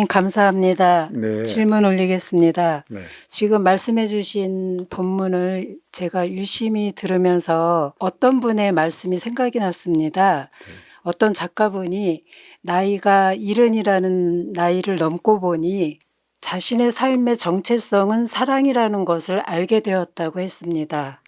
선생님 감사합니다. 네. 질문 올리겠습니다. 네. 지금 말씀해 주신 본문을 제가 유심히 들으면서 어떤 분의 말씀이 생각이 났습니다. 네. 어떤 작가분이 나이가 70이라는 나이를 넘고 보니 자신의 삶의 정체성은 사랑이라는 것을 알게 되었다고 했습니다.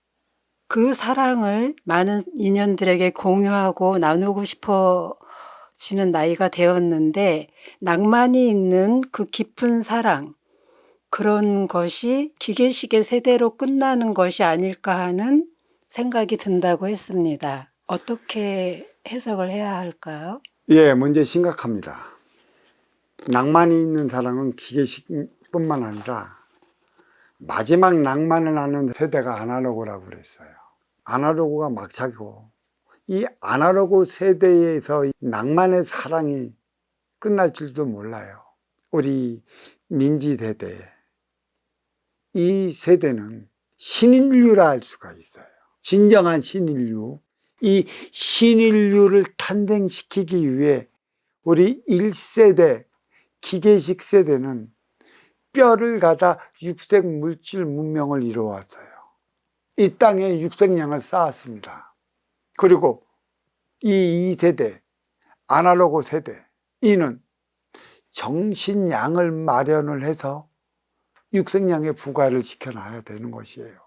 그 사랑을 많은 인연들에게 공유하고 나누고 싶어지는 나이가 되었는데 낭만이 있는 그 깊은 사랑, 그런 것이 기계식의 세대로 끝나는 것이 아닐까 하는 생각이 든다고 했습니다. 어떻게 해석을 해야 할까요? 예, 문제 심각합니다. 낭만이 있는 사랑은 기계식뿐만 아니라 마지막 낭만을 아는 세대가 아날로그라고 그랬어요. 아날로그가 막차고 이 아날로그 세대에서 낭만의 사랑이 끝날 줄도 몰라요. 우리 민지 세대, 이 세대는 신인류라 할 수가 있어요. 진정한 신인류. 이 신인류를 탄생시키기 위해 우리 1세대 기계식 세대는 뼈를 가다 육색 물질 문명을 이루어왔어요. 이 땅에 육색량을 쌓았습니다. 그리고 이 2세대 아날로그 세대, 이는 정신량을 마련을 해서 육색량에 부과를 시켜놔야 되는 것이에요.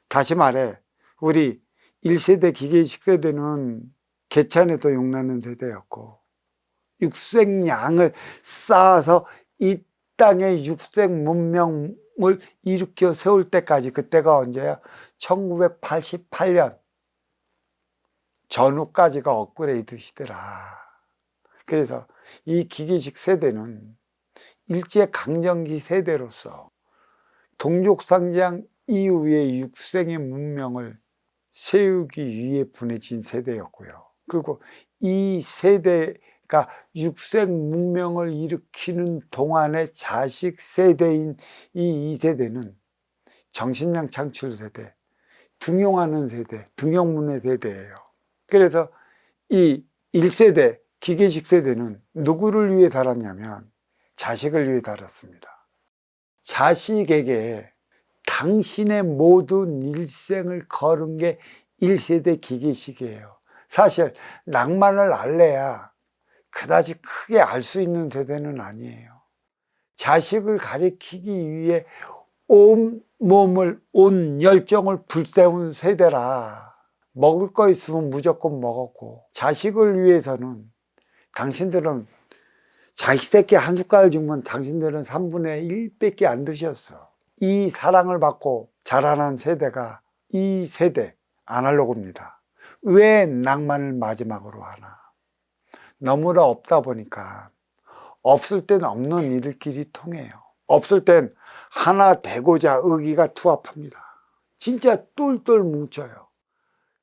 다시 말해 우리 1세대 기계식 세대는 개천에도 용나는 세대였고 육색량을 쌓아서 이 땅의 육색 문명을 일으켜 세울 때까지, 그때가 언제야? 1988년 전후까지가 업그레이드 시대라. 그래서 이 기계식 세대는 일제강점기 세대로서 동족상장 이후의 육생의 문명을 세우기 위해 보내진 세대였고요. 그리고 이 세대가 육색 문명을 일으키는 동안의 자식 세대인 이 2세대는 정신량 창출 세대, 등용하는 세대, 등용문의 세대예요. 그래서 이 1세대 기계식 세대는 누구를 위해 살았냐면 자식을 위해 살았습니다. 자식에게 당신의 모든 일생을 걸은 게 1세대 기계식이에요. 사실 낭만을 알래야 그다지 크게 알 수 있는 세대는 아니에요. 자식을 가리키기 위해 온 몸을, 온 열정을 불태운 세대라. 먹을 거 있으면 무조건 먹었고, 자식을 위해서는 당신들은 자기 새끼 한 숟갈 주면 당신들은 3분의 1밖에 안 드셨어. 이 사랑을 받고 자라난 세대가 이 세대 아날로그입니다. 왜 낭만을 마지막으로 하나? 너무나 없다 보니까 없을 땐 없는 이들끼리 통해요. 없을 땐 하나 되고자 의기가 투합합니다. 진짜 똘똘 뭉쳐요.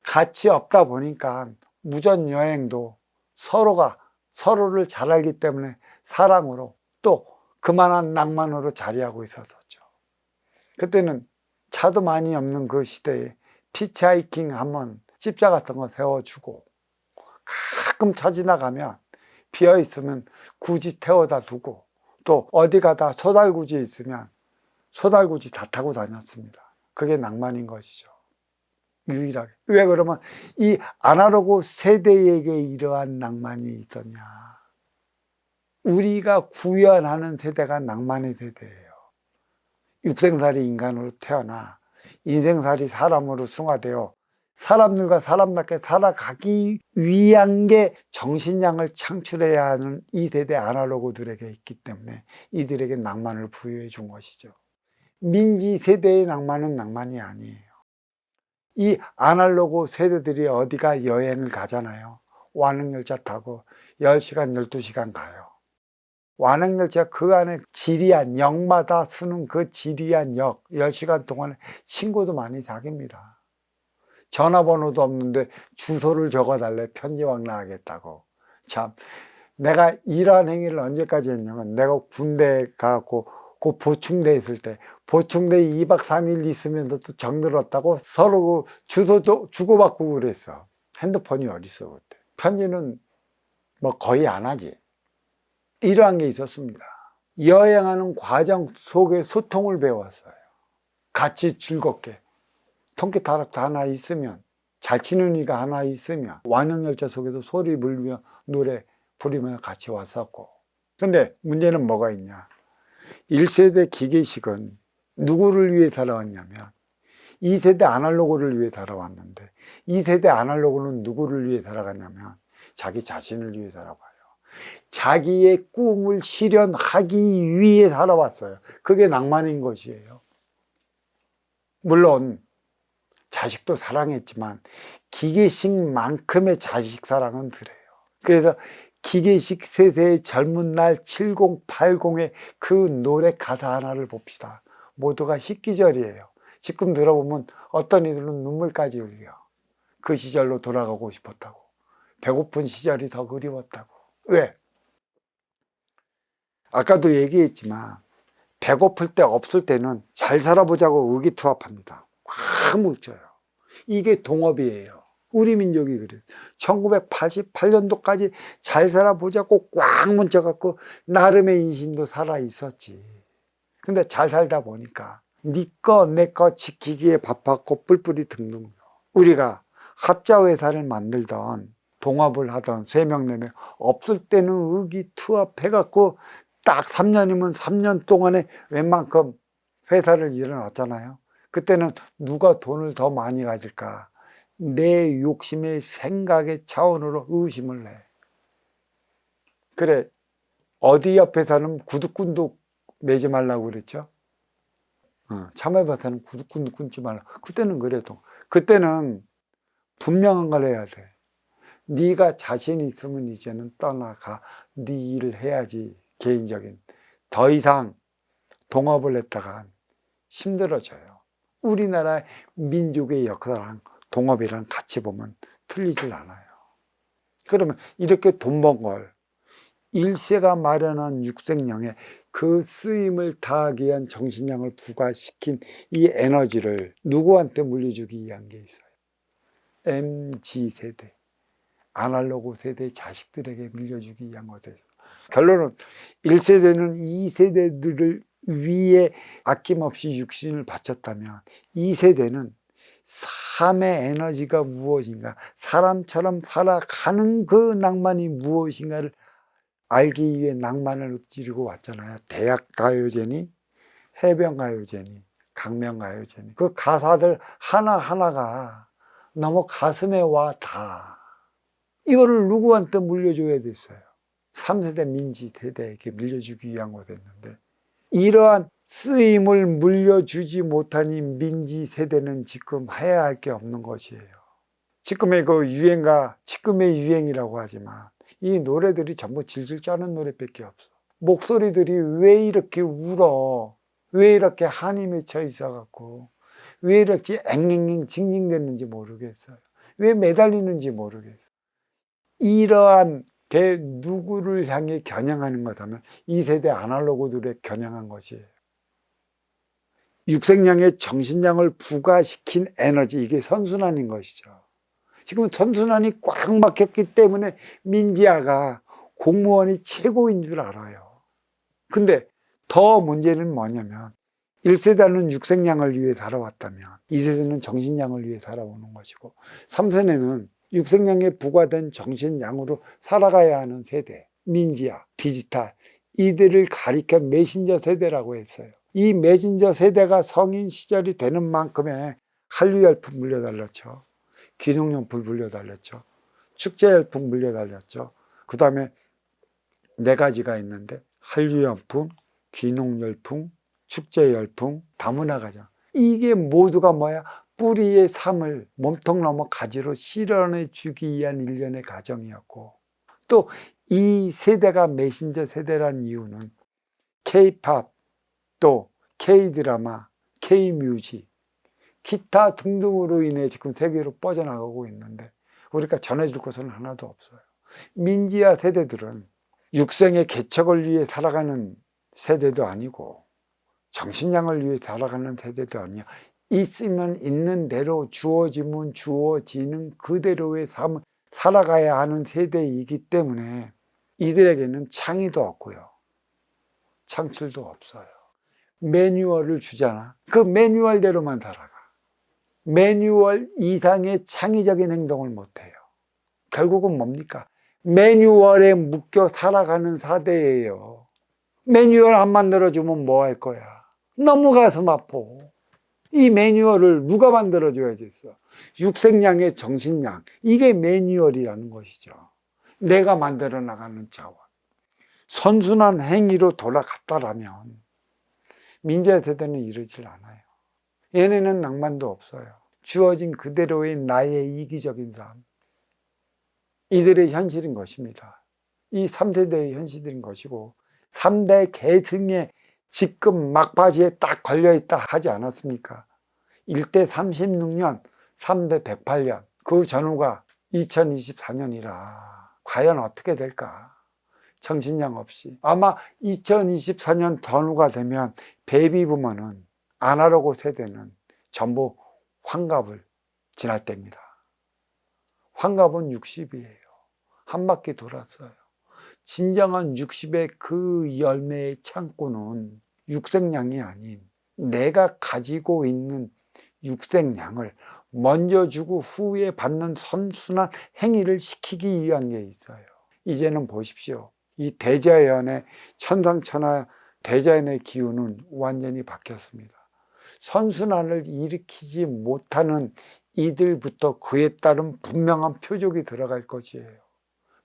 같이 없다 보니까 무전여행도 서로가 서로를 잘 알기 때문에 사랑으로 또 그만한 낭만으로 자리하고 있었죠. 그때는 차도 많이 없는 그 시대에 피치하이킹 하면 십자 같은 거 세워주고, 가끔 차 지나가면 비어있으면 굳이 태워다 두고, 또 어디 가다 소달구지 있으면 소달구지 다 타고 다녔습니다. 그게 낭만인 것이죠. 유일하게. 왜 그러면 이 아날로그 세대에게 이러한 낭만이 있었냐? 우리가 구현하는 세대가 낭만의 세대예요. 육생살이 인간으로 태어나 인생살이 사람으로 승화되어 사람들과 사람답게 살아가기 위한 게 정신량을 창출해야 하는 이 세대 아날로그들에게 있기 때문에 이들에게 낭만을 부여해 준 것이죠. 민지 세대의 낭만은 낭만이 아니에요. 이 아날로그 세대들이 어디가 여행을 가잖아요. 완행열차 타고 10시간, 12시간 가요. 완행열차 그 안에 지리한 역마다 쓰는 그 지리한 역 10시간 동안에 친구도 많이 사깁니다. 전화번호도 없는데 주소를 적어달래. 편지왕 나가겠다고. 참, 내가 이러한 행위를 언제까지 했냐면, 내가 군대 가고 그 보충대 있을 때 보충대 2박 3일 있으면서 또 정들었다고 서로 그 주소도 주고받고 그랬어. 핸드폰이 어딨어 그때. 편지는 뭐 거의 안 하지. 이러한 게 있었습니다. 여행하는 과정 속에 소통을 배웠어요. 같이 즐겁게. 통기타락도 하나 있으면, 잘 치는 이가 하나 있으면, 완행열차 속에서 소리 부르며 노래 부르며 같이 왔었고. 근데 문제는 뭐가 있냐. 1세대 기계식은 누구를 위해 살아왔냐면 2세대 아날로그를 위해 살아왔는데, 2세대 아날로그는 누구를 위해 살아갔냐면 자기 자신을 위해 살아가요. 자기의 꿈을 실현하기 위해 살아왔어요. 그게 낭만인 것이에요. 물론 자식도 사랑했지만 기계식만큼의 자식 사랑은 덜해요. 그래서 기계식 세대의 젊은 날 7080의 그 노래 가사 하나를 봅시다. 모두가 식기절이에요. 지금 들어보면 어떤 이들은 눈물까지 흘려. 그 시절로 돌아가고 싶었다고. 배고픈 시절이 더 그리웠다고. 왜? 아까도 얘기했지만 배고플 때 없을 때는 잘 살아보자고 의기투합합니다. 꽉 뭉쳐요. 이게 동업이에요. 우리 민족이 그래요. 1988년도까지 잘 살아보자고 꽉 뭉쳐갖고 나름의 인신도 살아있었지. 근데 잘 살다 보니까 네 거 내 거 지키기에 바빴고 뿔뿔이 등등. 우리가 합자회사를 만들던 동업을 하던 3명 4명 없을 때는 의기투합해갖고 딱 3년이면 3년 동안에 웬만큼 회사를 일어났잖아요. 그때는 누가 돈을 더 많이 가질까? 내 욕심의 생각의 차원으로 의심을 해. 그래, 어디 옆에서는 구두꾼도 매지 말라고 그랬죠? 참외밭에는 구두꾼도 끊지 말라. 그때는 그래도. 그때는 분명한 걸 해야 돼. 네가 자신 있으면 이제는 떠나가. 네 일을 해야지. 개인적인. 더 이상 동업을 했다가 힘들어져요. 우리나라 민족의 역사랑 동업이랑 같이 보면 틀리질 않아요. 그러면 이렇게 돈 번 걸 1세가 마련한 육생량에 그 쓰임을 다하기 위한 정신량을 부과시킨 이 에너지를 누구한테 물려주기 위한 게 있어요. MZ세대, 아날로그 세대 자식들에게 물려주기 위한 것에서. 결론은 1세대는 2세대들을 위해 아낌없이 육신을 바쳤다면 2세대는 삶의 에너지가 무엇인가, 사람처럼 살아가는 그 낭만이 무엇인가를 알기 위해 낭만을 읊지르고 왔잖아요. 대학가요제니 해변가요제니 강명가요제니 그 가사들 하나하나가 너무 가슴에 와 닿아. 이거를 누구한테 물려줘야 됐어요? 3세대 민지 세대에게 물려주기 위한 거였는데, 이러한 쓰임을 물려주지 못하니 민지 세대는 지금 해야 할 게 없는 것이에요. 지금의 그 유행가, 지금의 유행이라고 하지만 이 노래들이 전부 질질 짜는 노래밖에 없어. 목소리들이 왜 이렇게 울어? 왜 이렇게 한이 맺혀 있어갖고 왜 이렇게 앵앵앵 징징댔는지 모르겠어요. 왜 매달리는지 모르겠어요. 이러한 게 누구를 향해 겨냥하는 거다면 2세대 아날로그들에 겨냥한 것이에요. 육생량의 정신량을 부과시킨 에너지, 이게 선순환인 것이죠. 지금 선순환이 꽉 막혔기 때문에 민지아가 공무원이 최고인 줄 알아요. 근데 더 문제는 뭐냐면 1세대는 육생량을 위해 살아왔다면 2세대는 정신량을 위해 살아오는 것이고 3세대는 육생량에 부과된 정신량으로 살아가야 하는 세대, 민지아, 디지털, 이들을 가리켜 메신저 세대라고 했어요. 이 메신저 세대가 성인 시절이 되는 만큼의 한류열풍 물려달렸죠. 기능용품 물려달렸죠. 축제열풍 물려달렸죠. 그 다음에 4가지가 있는데 한류열풍, 귀농열풍, 축제열풍, 다문화가정. 이게 모두가 뭐야? 뿌리의 삶을 몸통 넘어 가지로 실현해 주기 위한 일련의 과정이었고, 또 이 세대가 메신저 세대란 이유는 K-팝, 또 K-드라마, K-뮤직, 기타 등등으로 인해 지금 세계로 뻗어나가고 있는데 우리가 전해줄 것은 하나도 없어요. 민지아 세대들은 육생의 개척을 위해 살아가는 세대도 아니고 정신량을 위해 살아가는 세대도 아니야. 있으면 있는 대로, 주어지면 주어지는 그대로의 삶을 살아가야 하는 세대이기 때문에 이들에게는 창의도 없고요. 창출도 없어요. 매뉴얼을 주잖아. 그 매뉴얼대로만 살아가. 매뉴얼 이상의 창의적인 행동을 못해요. 결국은 뭡니까? 매뉴얼에 묶여 살아가는 사대예요. 매뉴얼 안 만들어주면 뭐 할 거야? 너무 가슴 아파. 이 매뉴얼을 누가 만들어줘야겠어? 육색량의 정신량. 이게 매뉴얼이라는 것이죠. 내가 만들어 나가는 자원. 선순환 행위로 돌아갔다라면 민재 세대는 이러질 않아요. 얘네는 낭만도 없어요. 주어진 그대로의 나의 이기적인 삶. 이들의 현실인 것입니다. 이 3세대의 현실인 것이고 3대 계승에 지금 막바지에 딱 걸려있다 하지 않았습니까? 1대 36년, 3대 108년, 그 전후가 2024년이라 과연 어떻게 될까? 정신력 없이. 아마 2024년 전후가 되면 베이비부머는 아날로그 세대는 전부 환갑을 지날 때입니다. 환갑은 60이에요. 한 바퀴 돌았어요. 진정한 60의 그 열매의 창고는 육색량이 아닌 내가 가지고 있는 육색량을 먼저 주고 후에 받는 선순환 행위를 시키기 위한 게 있어요. 이제는 보십시오. 이 대자연의 천상천하 대자연의 기운은 완전히 바뀌었습니다. 선순환을 일으키지 못하는 이들부터 그에 따른 분명한 표적이 들어갈 것이에요.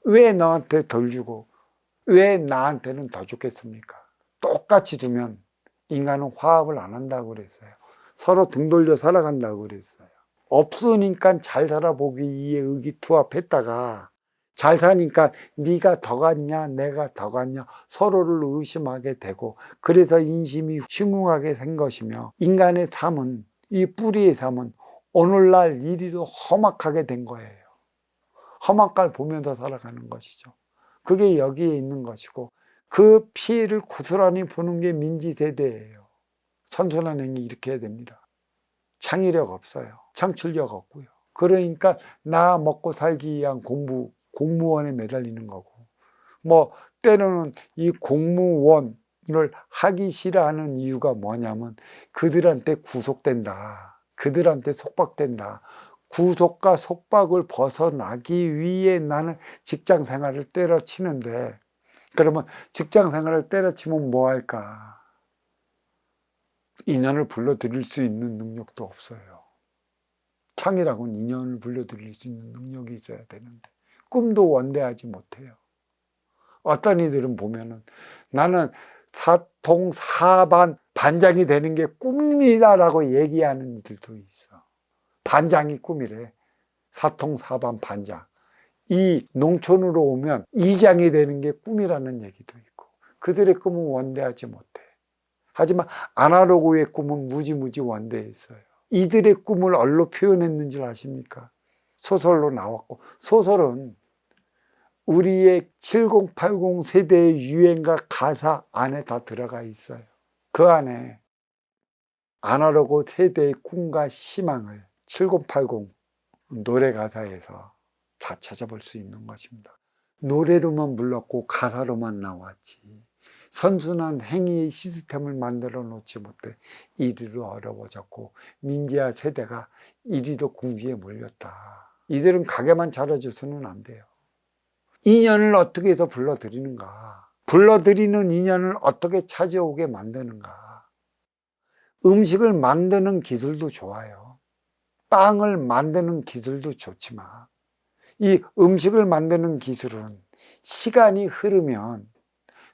왜 너한테 덜 주고 왜 나한테는 더 줬겠습니까? 똑같이 두면 인간은 화합을 안 한다고 그랬어요. 서로 등 돌려 살아간다고 그랬어요. 없으니까 잘 살아보기 위해 의기투합했다가 잘 사니까 네가 더 갔냐 내가 더 갔냐 서로를 의심하게 되고 그래서 인심이 흉흉하게 된 것이며 인간의 삶은 이 뿌리의 삶은 오늘날 이리도 험악하게 된 거예요. 험악할 보면서 살아가는 것이죠. 그게 여기에 있는 것이고 그 피해를 고스란히 보는 게 민지세대예요. 선순환 행위 이렇게 해야 됩니다. 창의력 없어요. 창출력 없고요. 그러니까 나 먹고 살기 위한 공무원에 매달리는 거고 뭐 때로는 이 공무원을 하기 싫어하는 이유가 뭐냐면 그들한테 구속된다. 그들한테 속박된다. 구속과 속박을 벗어나기 위해 나는 직장 생활을 때려치는데 그러면 직장 생활을 때려치면 뭐 할까? 인연을 불러들일 수 있는 능력도 없어요. 창이라고는 인연을 불러들일 수 있는 능력이 있어야 되는데 꿈도 원대하지 못해요. 어떤 이들은 보면은 나는 사통사반 반장이 되는 게 꿈이다라고 얘기하는 이들도 있어. 반장이 꿈이래. 사통사반 반장. 이 농촌으로 오면 이장이 되는 게 꿈이라는 얘기도 있고 그들의 꿈은 원대하지 못해. 하지만 아날로그의 꿈은 무지무지 원대했어요. 이들의 꿈을 얼로 표현했는 줄 아십니까? 소설로 나왔고 소설은 우리의 7080 세대의 유행과 가사 안에 다 들어가 있어요. 그 안에 아날로그 세대의 꿈과 희망을 7080 노래 가사에서 다 찾아볼 수 있는 것입니다. 노래로만 불렀고 가사로만 나왔지 선순환 행위의 시스템을 만들어 놓지 못해 이리도 어려워졌고 민지화 세대가 이리도 궁지에 몰렸다. 이들은 가게만 차려줘서는 안 돼요. 인연을 어떻게 해서 불러들이는가? 불러들이는 인연을 어떻게 찾아오게 만드는가? 음식을 만드는 기술도 좋아요. 빵을 만드는 기술도 좋지만 이 음식을 만드는 기술은 시간이 흐르면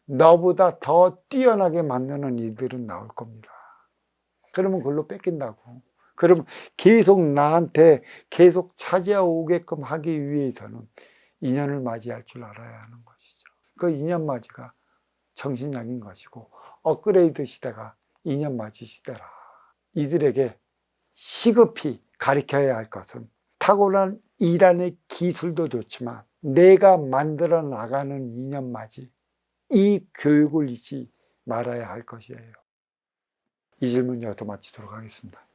너보다 더 뛰어나게 만드는 이들은 나올 겁니다. 그러면 그걸로 뺏긴다고. 그러면 계속 나한테 계속 찾아오게끔 하기 위해서는 인연을 맞이할 줄 알아야 하는 것이죠. 그 인연 맞이가 정신력인 것이고 업그레이드 시대가 인연 맞이 시대라. 이들에게 시급히 가르쳐야 할 것은 탁월한 일안의 기술도 좋지만 내가 만들어 나가는 인연 맞이 이 교육을 잊지 말아야 할 것이에요. 이 질문 여기서 마치도록 하겠습니다.